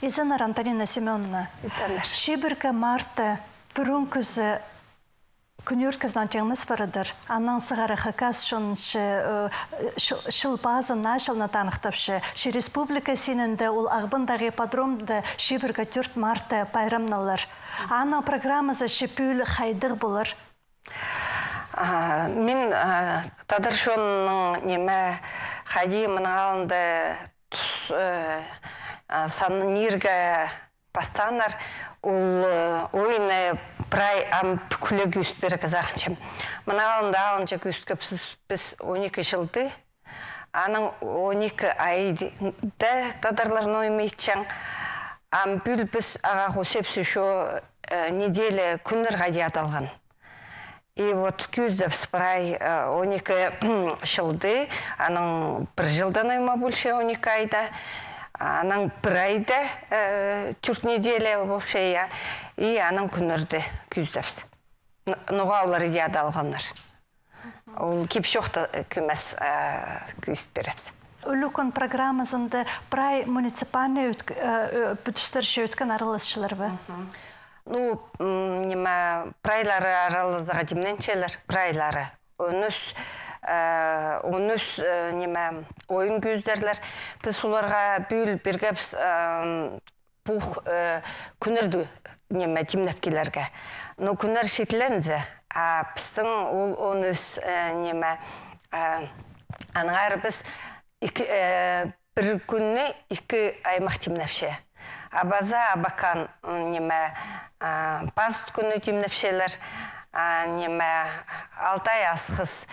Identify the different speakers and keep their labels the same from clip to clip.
Speaker 1: Изанар Антонина Семеновна. Шибіргі марта бүрін күзі күнер күзінен жеңміз барыдыр. Анан сығары қақас шыл базы нашылны танықтапшы. Ши республика сенінде ол ағбындағы подромды шибіргі 4 марта байрамналар. Ана программазы шипүл қайдық болыр.
Speaker 2: Мен тадыршонның неме қайди мұнағалынды санны нерге пастанар ол ойыны прай амп күлі күстбері қазақыншым. Мұнағалында алынша күсткіпсіз біз 12 жылды, аның 12 айды тадарларын оймейтшан, ампүл біз аға қосепсі шо неделі күнір ғайди аталған. И вот күздіп спрай 12 жылды, аның бір жылдан ойма больше 12 айда, аның бір айда 4 неделя болшы я, и аның күнірді күздіпсі. Нұға олар еді алғанлар. Ол кеп жоқты күмәс күзд беріпсі.
Speaker 1: Үлікін программасында прай муниципальный бүтістірші өткен араласшылар ба?
Speaker 2: Ну, неме прайлары аралызыға демненчелер, прайлары. Оныз неме ойын көздерлер. Біз оларға бүл бергепс бұқ күнірді неме демнепкелерге. Но күнір шетленді, біздің ол оныз неме анығары біз бір күнне 2 аймақ демнепше. Абаза, абакан неме базут күні демнепшелер, неме алтай асқыз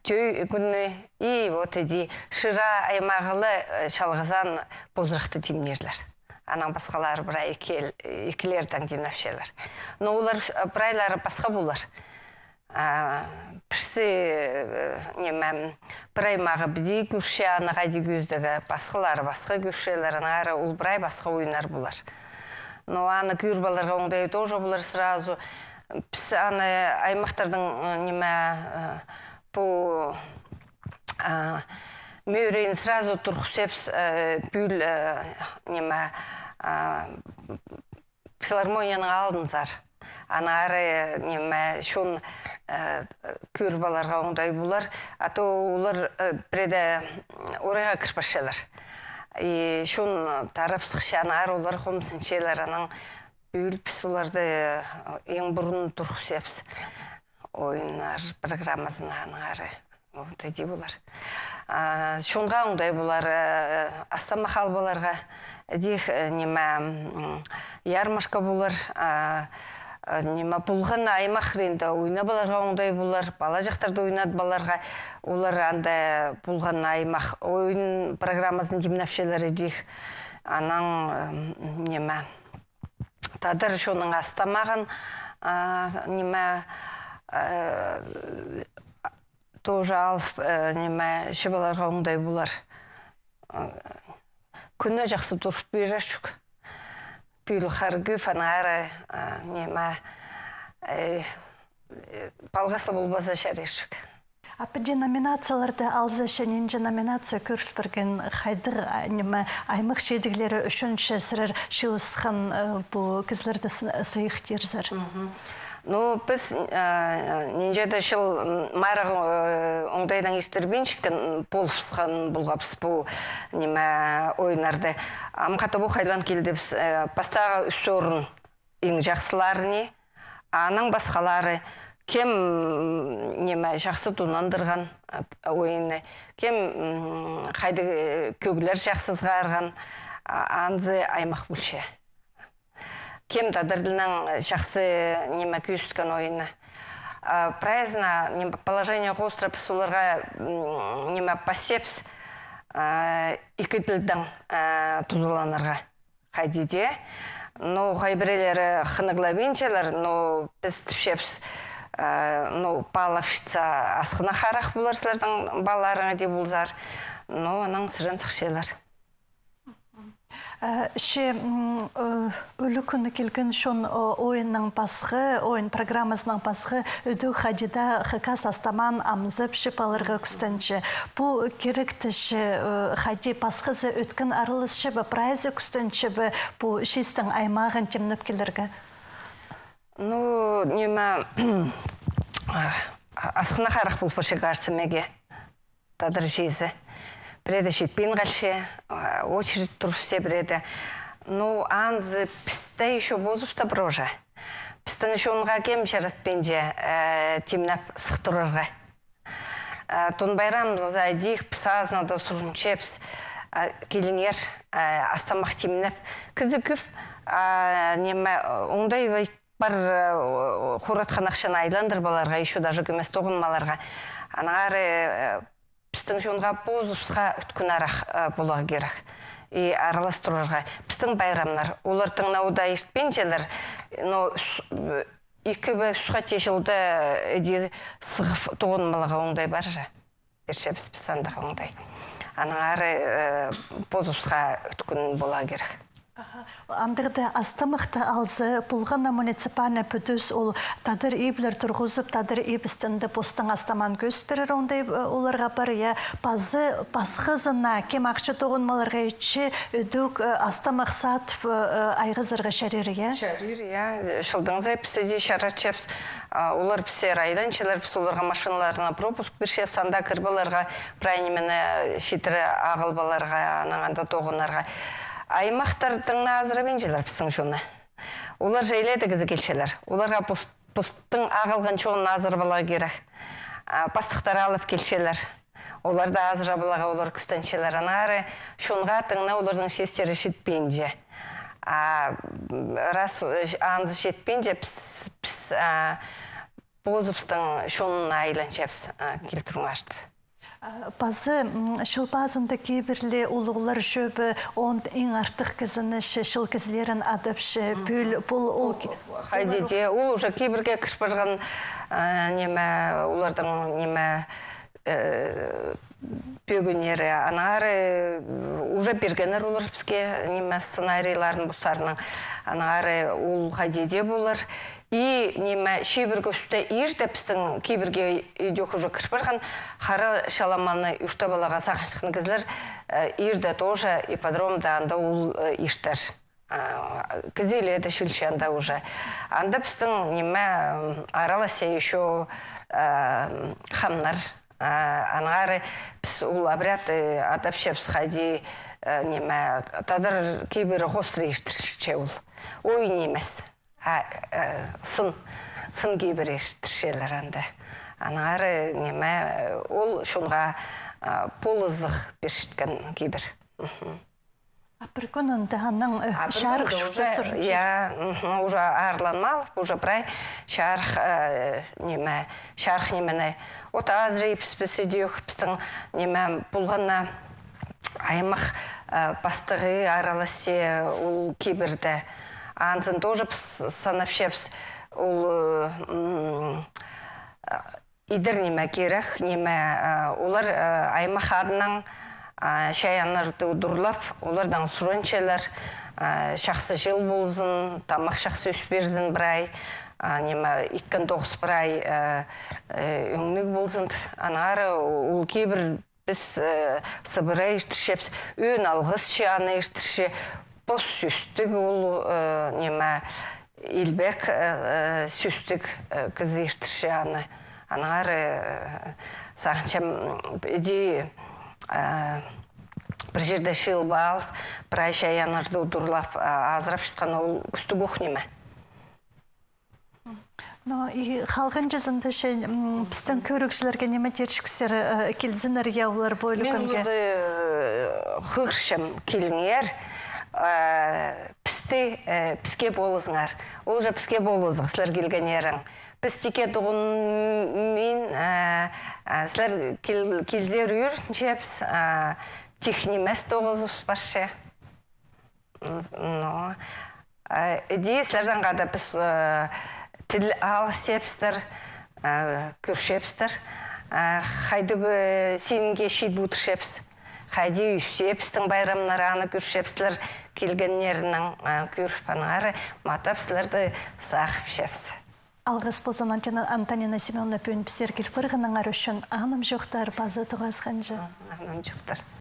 Speaker 2: төй күні, и вот эди шыра аймағылы шалғызан бозырықты демнерлер. Анаң басқалары бұра екілерден демнепшелер. Но олар бірайлары басқа болар. Бірсі неме бір аймағы біде күрше анаға дегөздігі басқалары басқа күршелер, анағары ол бірай басқа ойынар болар. Но аны күрбаларға оңдай тоже болар сразу. Біз аны аймақтардың неме бұл мөрейін сразу тұрқсепс бүл неме филармонияның алдынзар. Анары неме шон күрбаларға оңдай болар. Ато олар преде орайға кірпашелер. И шон тарап сықшаны ар олар қомсыншелер, аның бүлпіс оларды ең бұрын тұрқсепс ойынар программасына ары өтеді болар. Шонға оңдай болар астама халбаларға дек неме ярмашқа болар, неме бұлғын аймақ ренді ойна баларға оңдай болар, бала жақтарды ойнады баларға, олар анда бұлғын аймақ ойын программасын демнапшелері дек анаң неме тадыр шоның астамаған неме тоже алып неме шыбаларға оңдай болар. Күні жақсы тұрып берер жүк. Бүл қарғы фанары неме балғасы болбаса шәрер жүк.
Speaker 1: Апыды номинацияларды алзашы ненже номинация көршіл бірген қайдыр аймық шедіглері үшінші сірір шылысқан бұл кізлерді сұйық дерзір.
Speaker 2: Ну, біз ненжеді шыл майрағы оңдайдан ештербен шеткен болыпсқан бұлғапс бұл неме ойынарды. Амқаты бұл қайлан келді біз бастағы үс орын ең жақсыларыне, аның басқалары кем неме жақсы тунандырған ойыны, кем қайды көгілер жақсызға арған анзы аймақ бүлше. Кем тадырдылынан жақсы неме күйісткен ойыны. Праздна положение остро пысуларға неме пасепс екі тілдің тұзыланырға қайдеде. Но қайбірелері қынығлабенчелер, но біз тіпшепс балапшыца асқына қарақ боларсылардың баларыңа де болзар. Но оның сырын сықшелер.
Speaker 1: Ше өлі күні келген шон ойынның басқы, ойын программасының басқы өді қадида қықас астаман амзып шипаларға күстінші. Бұл керектіші қади басқызы өткен арылысшы бі, прайзы күстінші бі, бұл шестің аймағын темніп келерге?
Speaker 2: Ну, неме асқына қарық бұл пұршы қарсымеге тадыр жезі. Біреді жетпейін қалшы, очередь тұрып все біреді. Ну, анзы пісті еще бозыпта бір уже. Пістің еще онға кем жаратпенже темнап сықтырырға. Тон байрам зайдих псазна да сурмчепс келингер астамақ темнап. Кізі көп неме оңдай бар құратқанақшан айландыр баларға, еще даже көмес тоғынмаларға. Анағары пістің жонға бозыпсқа үткін арақ болағы керек. И араластырырға. Пістің байрамлар, олардың науда ештпенжелер, но екі бі сұға тешілді әде сығып тоғынмалыға оңдай бар жа. Берше біз пісандығы оңдай. Анағары бозыпсқа үткін болағы керек.
Speaker 1: Андырды астамықты алзы бұлғана муниципальный пөтіс ол тадыр ейбілер тұрғызып, тадыр ейбістінді постың астаман көз берер ондай оларға бар, басқызына кем ақшы тоғынмаларға етші өдік астамық сатып айғызырға шәрері,
Speaker 2: Шәрері, шылдыңыз әпісіде шаратшепс, олар пісер айданчылар, піс оларға машиналарына пропуск біршеп, санда кірбаларға, прайнемені шетірі ағылбаларға, анағанда тоғынарға. Аймақтардың назырабен желер пісің жоны. Олар жайлайды кізі келшелер. Оларға посттың ағылған жоны назырабала керек. Пастықтар алып келшелер. Оларды азырабалаға олар күстеншелер. Анары шонға тыңна олардың шестері жетпейінже. Рас аңызы жетпейінже бозыпстың шонын айланшепс келтірін ашты.
Speaker 1: Базы шылбазында кейбірлі ұлығылар жөбі он ең артық кізініші, шыл кізлерін адыпшы, бұл ол...
Speaker 2: Хайдеде, ол уже кейбірге кірпірген олардың бөгінері, анары уже бергенер олар бізге сценарийларын бұстарының, анары ол хайдеде болар. И шебірге үсті ерді пістің кейбірге үйдек уже кірпірген, қары шаламаны үшті балаға сақыншықын кізлер ерді тоже ипподромда анда ол ештер. Кізелі еді шілші анда уже. Анда пістің араласа еще хамнар. Анғары піс ол обряд атапшепс қайди тадыр кейбірі қостры ештірші ол. Ой немес. Сын кейбір ештіршелер әнді. Анағары ол шонға полызық бершіткен кейбір.
Speaker 1: Бір күнін дағанның шарық шүрді сұр?
Speaker 2: Уже арланмал, уже бірай шарық немені. Ота азырей піс-пісі дейік пістің бұлғанна аймақ бастығы араласе ол кейбірді. Анзын тоже санапшепс ол идір неме керек, олар аймақ адынан шаянларды ұдырлап, олардан сұранчелер, шақсы жыл болзын, тамақ шақсы өсперзін бір ай, 2-9 бір ай өңнік болзын. Анары ол кейбір біз сыбырай іштіршепс, өн алғыз шияны іштірше, бос сүстік ол илбек сүстік кізі іштірше аны. Анағары сағыншам әде бір жерде шылба алып, бір ай шаянарды ұдырлап, азырап шытқан ол күсті көқ неме.
Speaker 1: Қалғын жазында біздің көрікшілерге неме тершіксері келдізінер яулар бойлы күнге?
Speaker 2: Мен олды қығыршым келіңер, піске болызыңар. Ол жа піске болызық, сілер келген ерің. Пістеке тұғын мен, сілер келзер үйір, жепс, технимес тоғызып баршы. Әдей сілерден қада біз тіл ал сепстір, көршепстір. Қайдығы сенінге шейд бұтыр шепс. Қайде үйсепстің байрамнары аны көршепсілер келгеннерінің күрпанғары матап сілерді сақып шепсі.
Speaker 1: Алғыс болсын Антонина Семеновна пөн пісер келпірғының ар үшін аңым жоқтар базы тұғасқанжы.
Speaker 2: Аңым жоқтар.